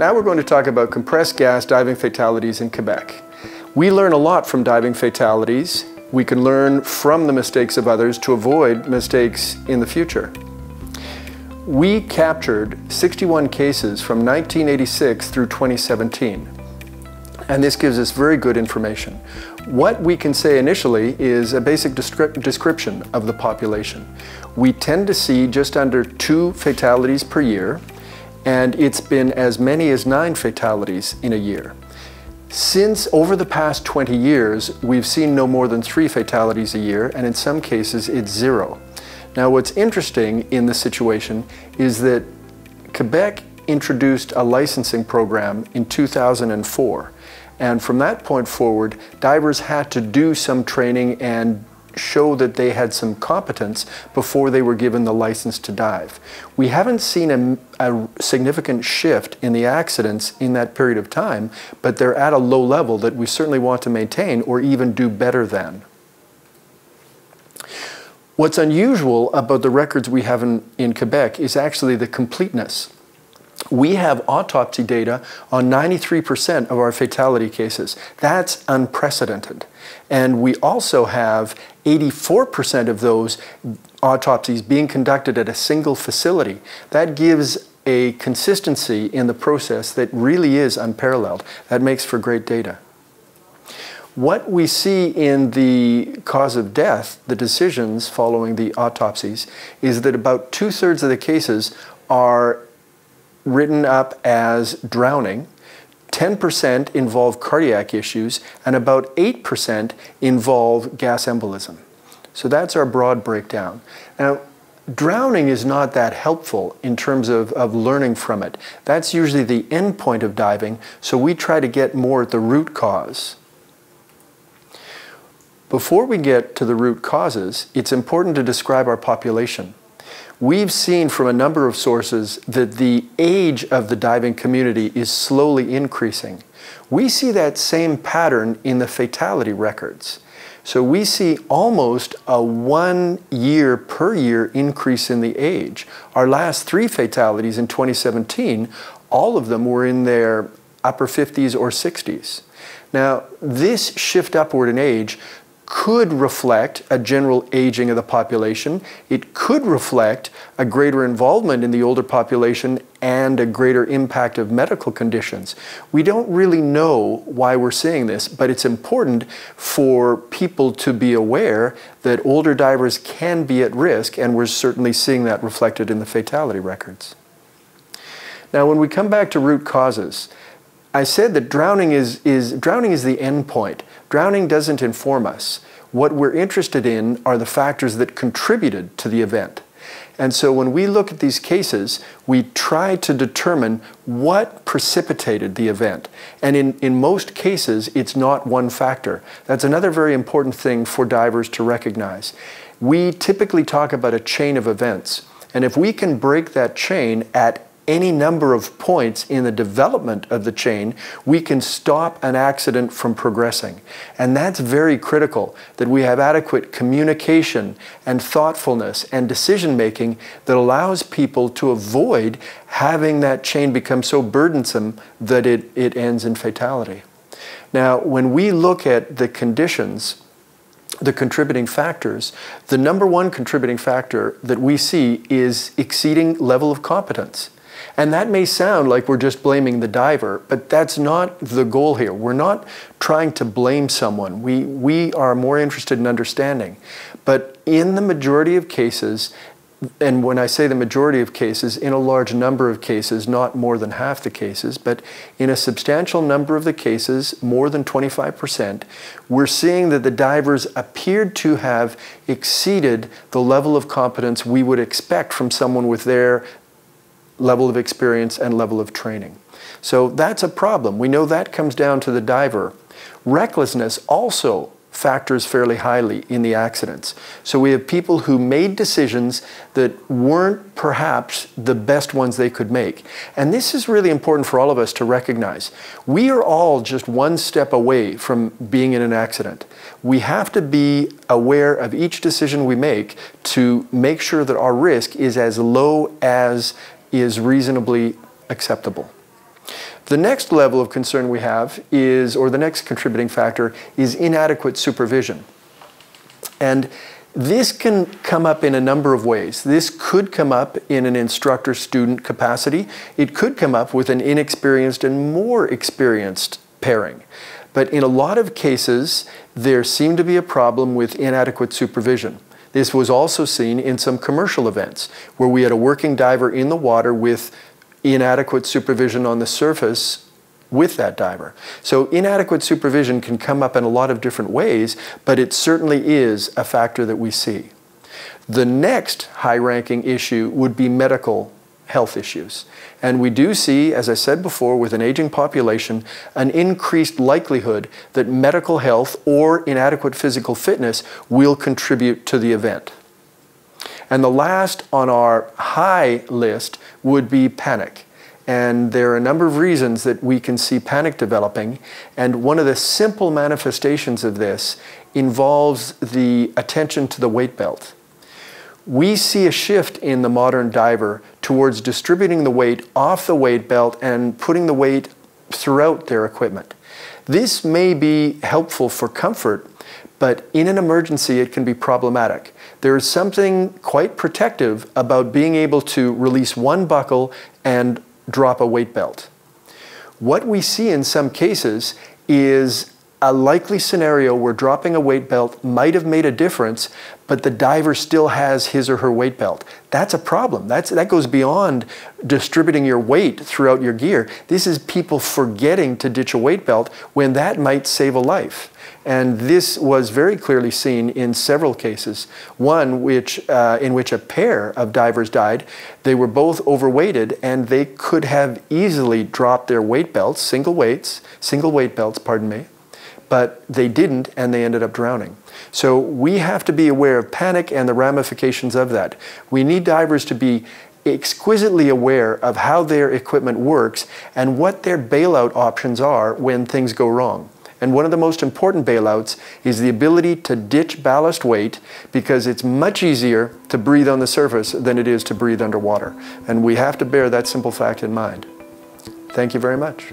Now we're going to talk about compressed gas diving fatalities in Quebec. We learn a lot from diving fatalities. We can learn from the mistakes of others to avoid mistakes in the future. We captured 61 cases from 1986 through 2017, and this gives us very good information. What we can say initially is a basic description of the population. We tend to see just under 2 fatalities per year, and it's been as many as 9 fatalities in a year. Since over the past 20 years, we've seen no more than 3 fatalities a year, and in some cases it's 0. Now what's interesting in this situation is that Quebec introduced a licensing program in 2004, and from that point forward, divers had to do some training and show that they had some competence before they were given the license to dive. We haven't seen a significant shift in the accidents in that period of time, but they're at a low level that we certainly want to maintain or even do better than. What's unusual about the records we have in Quebec is actually the completeness. We have autopsy data on 93% of our fatality cases. That's unprecedented. And we also have 84% of those autopsies being conducted at a single facility. That gives a consistency in the process that really is unparalleled. That makes for great data. What we see in the cause of death, the decisions following the autopsies, is that about 2/3 of the cases are written up as drowning, 10% involve cardiac issues, and about 8% involve gas embolism. So that's our broad breakdown. Now, drowning is not that helpful in terms of learning from it. That's usually the end point of diving, so we try to get more at the root cause. Before we get to the root causes, it's important to describe our population. We've seen from a number of sources that the age of the diving community is slowly increasing. We see that same pattern in the fatality records. So we see almost a 1 year per year increase in the age. Our last 3 fatalities in 2017, all of them were in their upper 50s or 60s. Now, this shift upward in age could reflect a general aging of the population. It could reflect a greater involvement in the older population and a greater impact of medical conditions. We don't really know why we're seeing this, but it's important for people to be aware that older divers can be at risk, and we're certainly seeing that reflected in the fatality records. Now, when we come back to root causes, I said that drowning is the end point. Drowning doesn't inform us. What we're interested in are the factors that contributed to the event. And so when we look at these cases, we try to determine what precipitated the event. And in most cases, it's not one factor. That's another very important thing for divers to recognize. We typically talk about a chain of events. And if we can break that chain at any number of points in the development of the chain, we can stop an accident from progressing. And that's very critical, that we have adequate communication and thoughtfulness and decision making that allows people to avoid having that chain become so burdensome that it ends in fatality. Now, when we look at the conditions, the contributing factors, the number 1 contributing factor that we see is exceeding level of competence. And that may sound like we're just blaming the diver, but that's not the goal here. We're not trying to blame someone. We are more interested in understanding. But in the majority of cases, and when I say the majority of cases, in a large number of cases, not more than half the cases, but in a substantial number of the cases, more than 25%, we're seeing that the divers appeared to have exceeded the level of competence we would expect from someone with their level of experience and level of training. So that's a problem. We know that comes down to the diver. Recklessness also factors fairly highly in the accidents. So we have people who made decisions that weren't perhaps the best ones they could make. And this is really important for all of us to recognize. We are all just one step away from being in an accident. We have to be aware of each decision we make to make sure that our risk is as low as is reasonably acceptable. The next level of concern we have is, or the next contributing factor, is inadequate supervision. And this can come up in a number of ways. This could come up in an instructor-student capacity. It could come up with an inexperienced and more experienced pairing. But in a lot of cases, there seemed to be a problem with inadequate supervision. This was also seen in some commercial events where we had a working diver in the water with inadequate supervision on the surface with that diver. So inadequate supervision can come up in a lot of different ways, but it certainly is a factor that we see. The next high-ranking issue would be medical health issues. And we do see, as I said before, with an aging population, an increased likelihood that medical health or inadequate physical fitness will contribute to the event. And the last on our high list would be panic. And there are a number of reasons that we can see panic developing. And one of the simple manifestations of this involves the attention to the weight belt. We see a shift in the modern diver towards distributing the weight off the weight belt and putting the weight throughout their equipment. This may be helpful for comfort, but in an emergency it can be problematic. There is something quite protective about being able to release one buckle and drop a weight belt. What we see in some cases is a likely scenario where dropping a weight belt might have made a difference, but the diver still has his or her weight belt. That's a problem. That goes beyond distributing your weight throughout your gear. This is people forgetting to ditch a weight belt when that might save a life. And this was very clearly seen in several cases. One in which a pair of divers died. They were both overweighted and they could have easily dropped their weight belts, single weight belts, pardon me, but they didn't and they ended up drowning. So we have to be aware of panic and the ramifications of that. We need divers to be exquisitely aware of how their equipment works and what their bailout options are when things go wrong. And one of the most important bailouts is the ability to ditch ballast weight, because it's much easier to breathe on the surface than it is to breathe underwater. And we have to bear that simple fact in mind. Thank you very much.